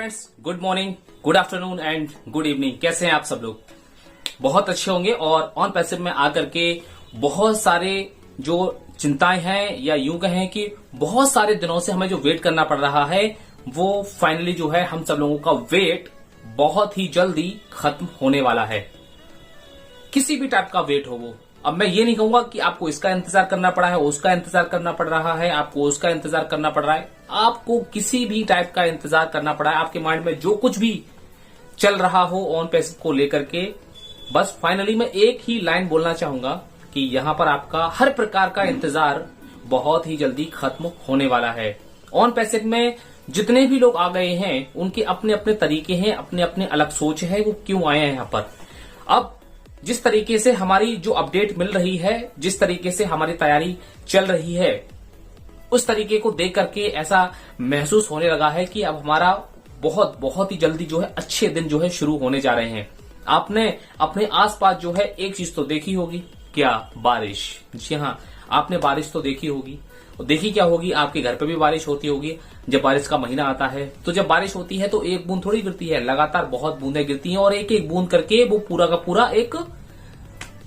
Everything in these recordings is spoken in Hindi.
Friends, good morning, good afternoon and good evening. कैसे हैं आप सब लोग? बहुत अच्छे होंगे। और ऑन पैसिव में आकर के बहुत सारे जो चिंताएं हैं या यूं कहें कि बहुत सारे दिनों से हमें जो वेट करना पड़ रहा है वो फाइनली जो है हम सब लोगों का वेट बहुत ही जल्दी खत्म होने वाला है। किसी भी टाइप का वेट हो वो। अब मैं ये नहीं कहूंगा कि आपको इसका इंतजार करना पड़ा है, उसका इंतजार करना पड़ रहा है, आपको उसका इंतजार करना पड़ रहा है। आपको किसी भी टाइप का इंतजार करना पड़ा है। आपके माइंड में जो कुछ भी चल रहा हो ऑन पैसिव को लेकर के, बस फाइनली मैं एक ही लाइन बोलना चाहूंगा कि यहां पर आपका हर प्रकार का इंतजार बहुत ही जल्दी खत्म होने वाला है। ऑन पैसिव में जितने भी लोग आ गए हैं उनके अपने अपने तरीके हैं, अपने अपने अलग सोच है, वो क्यों आए हैं यहां पर। अब जिस तरीके से हमारी जो अपडेट मिल रही है, जिस तरीके से हमारी तैयारी चल रही है, उस तरीके को देख करके ऐसा महसूस होने लगा है कि अब हमारा बहुत ही जल्दी जो है अच्छे दिन जो है शुरू होने जा रहे हैं। आपने अपने आसपास जो है एक चीज तो देखी होगी, क्या? बारिश। जी हाँ, आपने बारिश तो देखी होगी। देखी क्या होगी? आपके घर पे भी बारिश होती होगी। जब बारिश का महीना आता है तो जब बारिश होती है तो एक बूंद थोड़ी गिरती है, लगातार बहुत बूंदें गिरती हैं और एक एक बूंद करके वो पूरा का पूरा एक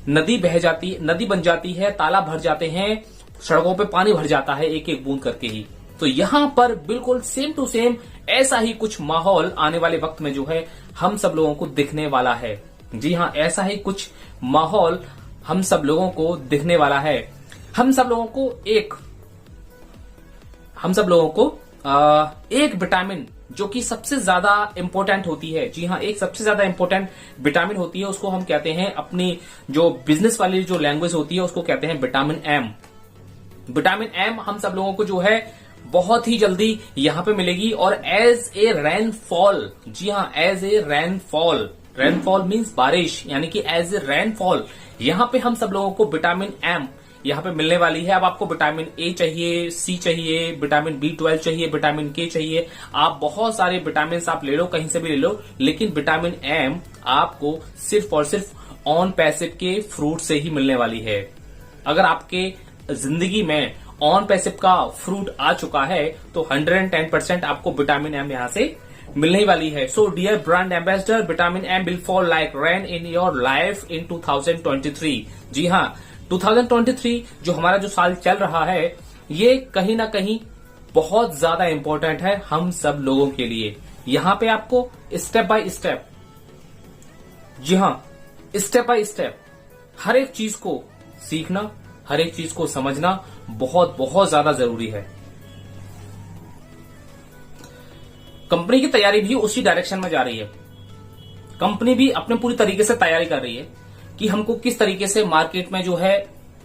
नदी बह जाती, नदी बन जाती है, तालाब भर जाते हैं, सड़कों पे पानी भर जाता है एक एक बूंद करके ही। तो यहां पर बिल्कुल सेम टू सेम ऐसा ही कुछ माहौल आने वाले वक्त में जो है हम सब लोगों को दिखने वाला है। जी हाँ, ऐसा ही कुछ माहौल हम सब लोगों को दिखने वाला है। हम सब लोगों को एक विटामिन जो कि सबसे ज्यादा इंपॉर्टेंट होती है, जी हाँ, एक सबसे ज्यादा इंपॉर्टेंट विटामिन होती है, उसको हम कहते हैं, अपनी जो बिजनेस वाली जो लैंग्वेज होती है उसको कहते हैं विटामिन एम। विटामिन एम हम सब लोगों को जो है बहुत ही जल्दी यहां पे मिलेगी और एज ए रेनफॉल, जी हाँ, as a rainfall, rainfall means बारिश, यानी कि एज ए रेनफॉल यहां पे हम सब लोगों को विटामिन एम यहां पे मिलने वाली है। अब आपको विटामिन ए चाहिए, सी चाहिए, विटामिन B12 चाहिए, विटामिन के चाहिए, आप बहुत सारे विटामिन आप ले लो, कहीं से भी ले लो, लेकिन विटामिन एम आपको सिर्फ और सिर्फ ऑन पैसिव के फ्रूट से ही मिलने वाली है। अगर आपके जिंदगी में ऑन पैसिव का फ्रूट आ चुका है तो 110% आपको विटामिन एम यहां से मिलने ही वाली है। So dear brand ambassador, vitamin M will fall like rain in your life in 2023। जी हाँ, 2023 जो हमारा जो साल चल रहा है ये कहीं ना कहीं बहुत ज्यादा इंपॉर्टेंट है हम सब लोगों के लिए। यहां पे आपको स्टेप बाय स्टेप, जी हां, स्टेप बाय स्टेप हर एक चीज को सीखना, हर एक चीज को समझना बहुत ज्यादा जरूरी है। कंपनी की तैयारी भी उसी डायरेक्शन में जा रही है। कंपनी भी अपने पूरी तरीके से तैयारी कर रही है कि हमको किस तरीके से मार्केट में जो है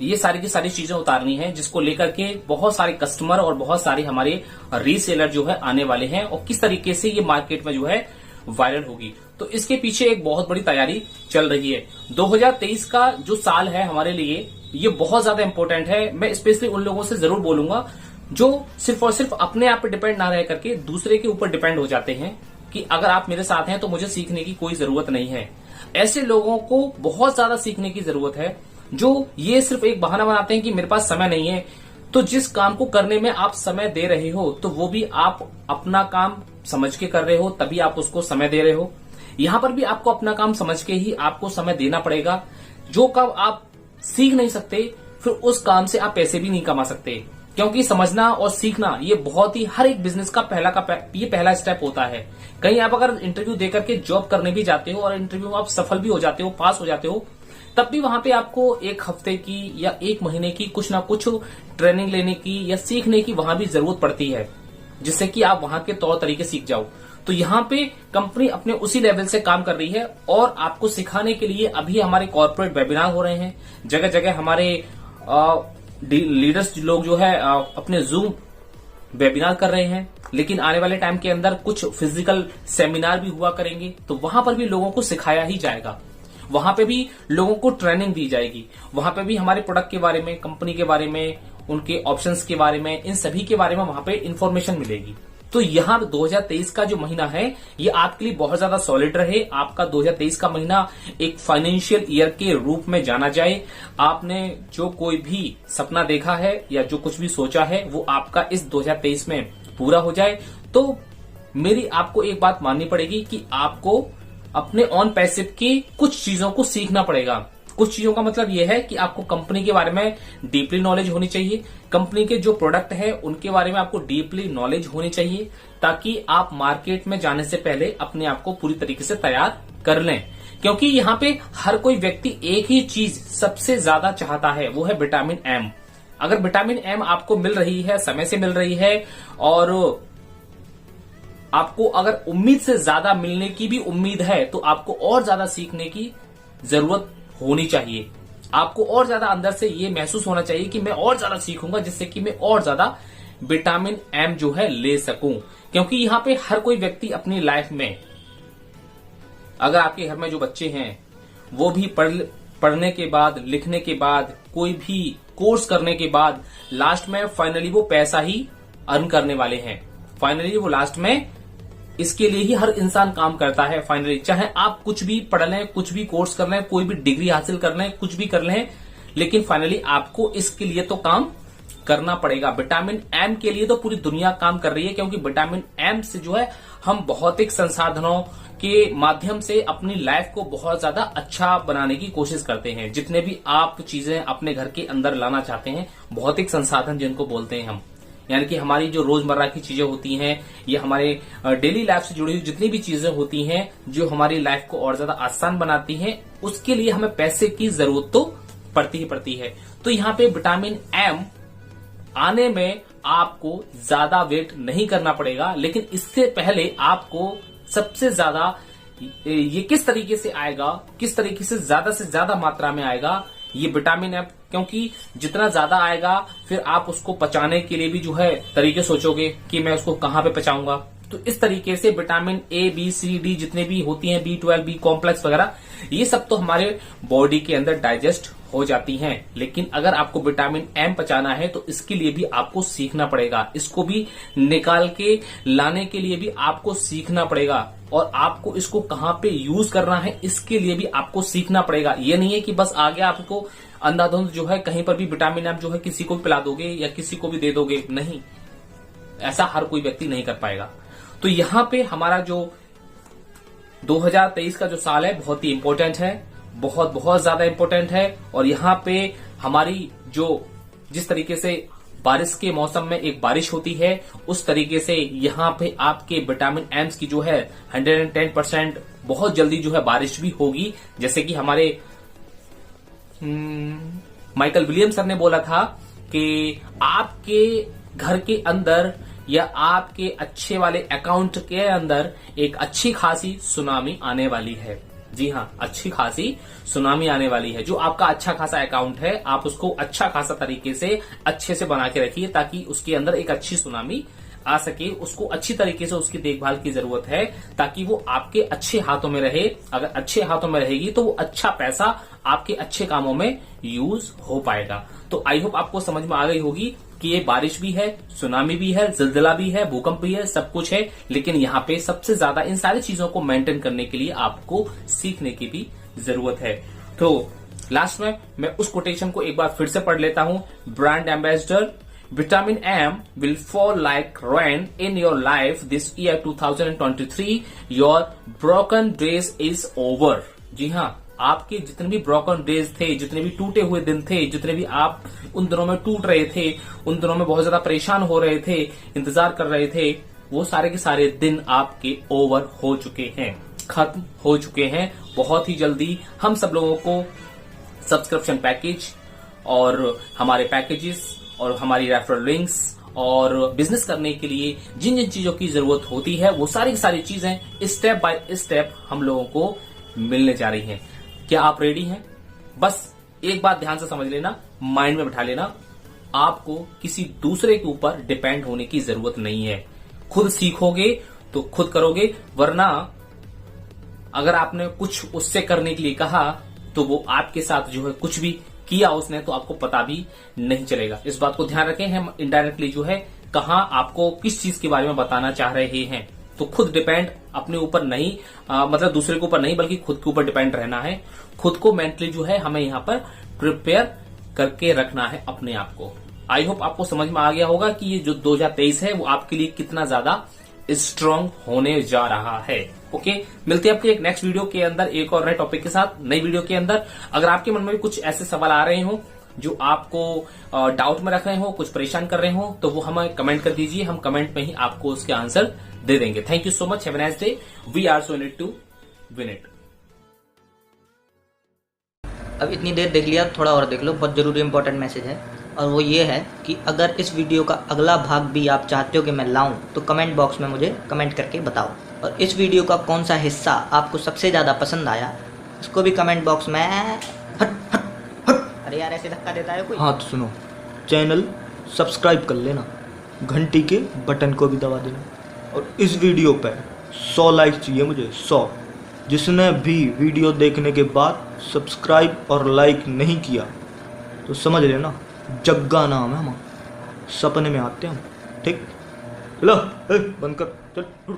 ये सारी की सारी चीजें उतारनी है, जिसको लेकर के बहुत सारे कस्टमर और बहुत सारे हमारे रीसेलर जो है आने वाले हैं और किस तरीके से ये मार्केट में जो है वायरल होगी। तो इसके पीछे एक बहुत बड़ी तैयारी चल रही है। 2023 का जो साल है हमारे लिए ये बहुत ज्यादा इंपॉर्टेंट है। मैं स्पेशली उन लोगों से जरूर बोलूंगा जो सिर्फ और सिर्फ अपने आप पे डिपेंड ना रह करके दूसरे के ऊपर डिपेंड हो जाते हैं कि अगर आप मेरे साथ हैं तो मुझे सीखने की कोई जरूरत नहीं है। ऐसे लोगों को बहुत ज्यादा सीखने की जरूरत है जो ये सिर्फ एक बहाना बनाते हैं कि मेरे पास समय नहीं है। तो जिस काम को करने में आप समय दे रहे हो तो वो भी आप अपना काम समझ के कर रहे हो, तभी आप उसको समय दे रहे हो। यहां पर भी आपको अपना काम समझ के ही आपको समय देना पड़ेगा। जो काम आप सीख नहीं सकते फिर उस काम से आप पैसे भी नहीं कमा सकते, क्योंकि समझना और सीखना ये बहुत ही हर एक बिजनेस का पहला स्टेप होता है। कहीं आप अगर इंटरव्यू देकर के जॉब करने भी जाते हो और इंटरव्यू में आप सफल भी हो जाते हो, पास हो जाते हो, तब भी वहां पे आपको एक हफ्ते की या एक महीने की कुछ ना कुछ ट्रेनिंग लेने की या सीखने की वहां भी जरूरत पड़ती है, जिससे कि आप वहां के तौर तरीके सीख जाओ। तो यहाँ पे कंपनी अपने उसी लेवल से काम कर रही है और आपको सिखाने के लिए अभी हमारे कॉर्पोरेट वेबिनार हो रहे हैं। जगह जगह हमारे लीडर्स लोग जो है अपने जूम वेबिनार कर रहे हैं, लेकिन आने वाले टाइम के अंदर कुछ फिजिकल सेमिनार भी हुआ करेंगे, तो वहां पर भी लोगों को सिखाया ही जाएगा। वहां पे भी लोगों को ट्रेनिंग दी जाएगी। वहां पे भी हमारे प्रोडक्ट के बारे में, कंपनी के बारे में, उनके ऑप्शंस के बारे में, इन सभी के बारे में वहां पे इंफॉर्मेशन मिलेगी। तो यहाँ 2023 का जो महीना है ये आपके लिए बहुत ज्यादा सॉलिड रहे। आपका 2023 का महीना एक फाइनेंशियल ईयर के रूप में जाना जाए। आपने जो कोई भी सपना देखा है या जो कुछ भी सोचा है वो आपका इस 2023 में पूरा हो जाए। तो मेरी आपको एक बात माननी पड़ेगी कि आपको अपने ऑन पैसिव की कुछ चीजों को सीखना पड़ेगा। कुछ चीजों का मतलब यह है कि आपको कंपनी के बारे में डीपली नॉलेज होनी चाहिए, कंपनी के जो प्रोडक्ट है उनके बारे में आपको डीपली नॉलेज होनी चाहिए, ताकि आप मार्केट में जाने से पहले अपने आप को पूरी तरीके से तैयार कर लें। क्योंकि यहाँ पे हर कोई व्यक्ति एक ही चीज सबसे ज्यादा चाहता है, वो है विटामिन एम। अगर विटामिन एम आपको मिल रही है, समय से मिल रही है, और आपको अगर उम्मीद से ज्यादा मिलने की भी उम्मीद है, तो आपको और ज्यादा सीखने की जरूरत होनी चाहिए। आपको और ज्यादा अंदर से ये महसूस होना चाहिए कि मैं और ज्यादा सीखूंगा, जिससे कि मैं और ज्यादा विटामिन एम जो है ले सकूं। क्योंकि यहाँ पे हर कोई व्यक्ति अपनी लाइफ में, अगर आपके घर में जो बच्चे हैं वो भी पढ़ने के बाद, लिखने के बाद, कोई भी कोर्स करने के बाद लास्ट में फाइनली वो पैसा ही अर्न करने वाले हैं। फाइनली वो लास्ट में इसके लिए ही हर इंसान काम करता है। फाइनली चाहे आप कुछ भी पढ़ लें, कुछ भी कोर्स कर लें, कोई भी डिग्री हासिल कर लें, कुछ भी कर लें, लेकिन फाइनली आपको इसके लिए तो काम करना पड़ेगा। विटामिन एम के लिए तो पूरी दुनिया काम कर रही है, क्योंकि विटामिन एम से जो है हम भौतिक संसाधनों के माध्यम से अपनी लाइफ को बहुत ज्यादा अच्छा बनाने की कोशिश करते हैं। जितने भी आप चीजें अपने घर के अंदर लाना चाहते हैं, भौतिक संसाधन जिनको बोलते हैं हम, यानी कि हमारी जो रोजमर्रा की चीजें होती हैं, ये हमारे डेली लाइफ से जुड़ी हुई जितनी भी चीजें होती हैं जो हमारी लाइफ को और ज्यादा आसान बनाती हैं, उसके लिए हमें पैसे की जरूरत तो पड़ती ही पड़ती है। तो यहाँ पे विटामिन एम आने में आपको ज्यादा वेट नहीं करना पड़ेगा, लेकिन इससे पहले आपको सबसे ज्यादा ये किस तरीके से आएगा, किस तरीके से ज्यादा मात्रा में आएगा ये विटामिन एम, क्योंकि जितना ज्यादा आएगा फिर आप उसको पचाने के लिए भी जो है तरीके सोचोगे कि मैं उसको कहां पे पचाऊंगा। तो इस तरीके से vitamin A, B, C, D जितने भी होती हैं, B12, बी कॉम्प्लेक्स वगैरह, ये सब तो हमारे बॉडी के अंदर डाइजेस्ट हो जाती हैं। लेकिन अगर आपको विटामिन एम पचाना है तो इसके लिए भी आपको सीखना पड़ेगा, इसको भी निकाल के लाने के लिए भी आपको सीखना पड़ेगा, और आपको इसको कहां पे यूज करना है इसके लिए भी आपको सीखना पड़ेगा। ये नहीं है कि बस आगे आपको अंधाधुंध जो है कहीं पर भी विटामिन एम जो है किसी को भी पिला दोगे या किसी को भी दे दोगे, नहीं, ऐसा हर कोई व्यक्ति नहीं कर पाएगा। तो यहां पे हमारा जो 2023 का जो साल है बहुत ही इंपॉर्टेंट है, बहुत ज्यादा इंपॉर्टेंट है। और यहाँ पे हमारी जो जिस तरीके से बारिश के मौसम में एक बारिश होती है, उस तरीके से यहाँ पे आपके विटामिन एम्स की जो है 110% बहुत जल्दी जो है बारिश भी होगी। जैसे कि हमारे माइकल विलियम सर ने बोला था कि आपके घर के अंदर या आपके अच्छे वाले अकाउंट के अंदर एक अच्छी खासी सुनामी आने वाली है। जी हाँ, अच्छी खासी सुनामी आने वाली है। जो आपका अच्छा खासा अकाउंट है, आप उसको अच्छा खासा तरीके से अच्छे से बना के रखिए, ताकि उसके अंदर एक अच्छी सुनामी आ सके। उसको अच्छी तरीके से उसकी देखभाल की जरूरत है, ताकि वो आपके अच्छे हाथों में रहे। अगर अच्छे हाथों में रहेगी तो वो अच्छा पैसा आपके अच्छे कामों में यूज हो पाएगा। तो आई होप आपको समझ में आ गई होगी कि ये बारिश भी है, सुनामी भी है, जिलजिला भी है, भूकंप भी है, सब कुछ है। लेकिन यहाँ पे सबसे ज्यादा इन सारी चीजों को मेंटेन करने के लिए आपको सीखने की भी जरूरत है। तो लास्ट में मैं उस कोटेशन को एक बार फिर से पढ़ लेता हूं। Brand ambassador, vitamin M will fall like rain in your life this year 2023, your broken days is over. जी हाँ, आपके जितने भी ब्रोकन डेज थे, जितने भी टूटे हुए दिन थे, जितने भी आप उन दिनों में टूट रहे थे, उन दिनों में बहुत ज्यादा परेशान हो रहे थे, इंतजार कर रहे थे, वो सारे के सारे दिन आपके ओवर हो चुके हैं, खत्म हो चुके हैं। बहुत ही जल्दी हम सब लोगों को सब्सक्रिप्शन पैकेज और हमारे पैकेजेस और हमारी रेफरल लिंक्स और बिजनेस करने के लिए जिन जिन चीजों की जरूरत होती है, वो सारी की सारी चीजें स्टेप बाय स्टेप हम लोगों को मिलने जा रही हैं। क्या आप रेडी हैं? बस एक बात ध्यान से समझ लेना, माइंड में बिठा लेना, आपको किसी दूसरे के ऊपर डिपेंड होने की जरूरत नहीं है। खुद सीखोगे तो खुद करोगे, वरना अगर आपने कुछ उससे करने के लिए कहा तो वो आपके साथ जो है कुछ भी किया उसने तो आपको पता भी नहीं चलेगा। इस बात को ध्यान रखें, हम इनडायरेक्टली जो है कहां आपको किस चीज के बारे में बताना चाह रहे हैं। तो खुद डिपेंड अपने ऊपर नहीं, मतलब दूसरे के ऊपर नहीं, बल्कि खुद के ऊपर डिपेंड रहना है। खुद को मेंटली जो है हमें यहाँ पर प्रिपेयर करके रखना है अपने आप को। आई होप आपको समझ में आ गया होगा कि ये जो 2023 है वो आपके लिए कितना ज्यादा स्ट्रांग होने जा रहा है। ओके, मिलते हैं आपके एक नेक्स्ट वीडियो के अंदर एक और नए टॉपिक के साथ, नई वीडियो के अंदर। अगर आपके मन में भी कुछ ऐसे सवाल आ रहे हो जो आपको डाउट में रख रहे हो, कुछ परेशान कर रहे हो, तो वो हमें कमेंट कर दीजिए, हम कमेंट में ही आपको उसके आंसर दे देंगे। Thank you so much, have a nice day, we are so in it to win it. अब इतनी देर देख लिया, थोड़ा और देख लो, बहुत ज़रूरी इंपॉर्टेंट मैसेज है, और वो ये है कि अगर इस वीडियो का अगला भाग भी आप चाहते हो कि मैं लाऊं तो कमेंट बॉक्स में मुझे कमेंट करके बताओ। और इस वीडियो का कौन सा हिस्सा आपको सबसे ज़्यादा पसंद आया इसको भी कमेंट बॉक्स में अरे यार ऐसे धक्का देता है कोई। हाँ तो सुनो, चैनल सब्सक्राइब कर लेना, घंटी के बटन को भी दबा देना, और इस वीडियो पर 100 लाइक चाहिए मुझे, 100। जिसने भी वीडियो देखने के बाद सब्सक्राइब और लाइक नहीं किया तो समझ लेना जग्गा नाम है हमारा, सपने में आते हैं हम। ठीक, चलो बंद कर, चल।